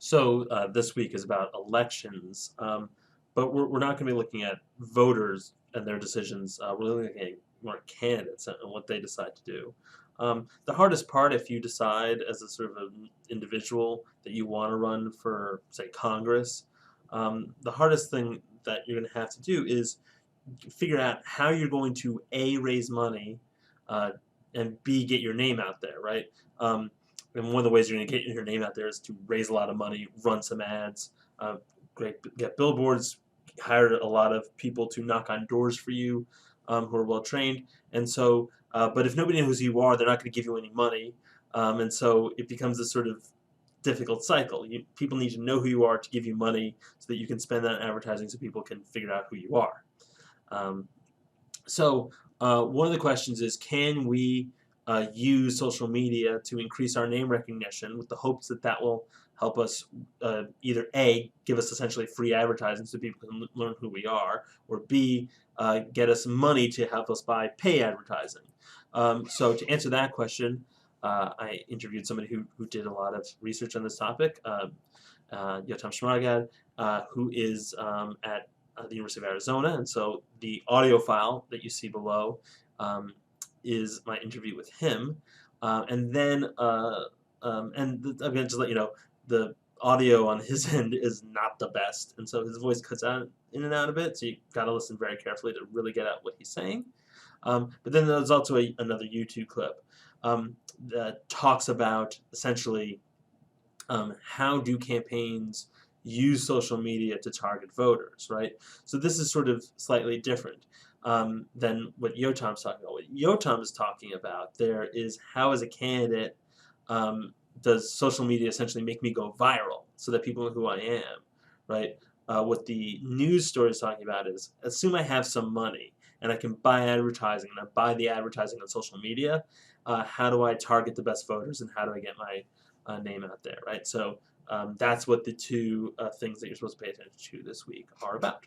So this week is about elections, but we're not going to be looking at voters and their decisions. We're looking at more candidates and what they decide to do. The hardest part, if you decide as a sort of an individual that you want to run for, say, Congress, the hardest thing that you're going to have to do is figure out how you're going to A, raise money, uh, and B, get your name out there, right? Um, and one of the ways you're going to get your name out there is to raise a lot of money, run some ads, uh, get billboards, hire a lot of people to knock on doors for you who are well trained. And so, but if nobody knows who you are, they're not going to give you any money. And so it becomes this sort of difficult cycle. People need to know who you are to give you money so that you can spend that on advertising so people can figure out who you are. Um, so one of the questions is, can we use social media to increase our name recognition with the hopes that that will help us either A, give us essentially free advertising so people can learn who we are, or B, get us money to help us buy pay advertising. So to answer that question, I interviewed somebody who did a lot of research on this topic, Yotam Shmaragad, who is at the University of Arizona, and so the audio file that you see below is my interview with him, and then again, just let you know, the audio on his end is not the best, and so his voice cuts out in and out a bit, so you got to listen very carefully to really get out what he's saying. But then there's also another YouTube clip that talks about essentially how do campaigns use social media to target voters, right? So this is sort of slightly different than what Yotam's talking about. What Yotam is talking about there is how, as a candidate, does social media essentially make me go viral so that people know who I am, right? What the news story is talking about is, assume I have some money and I can buy advertising, and I buy the advertising on social media. How do I target the best voters, and how do I get my name out there, right? So that's what the two things that you're supposed to pay attention to this week are about.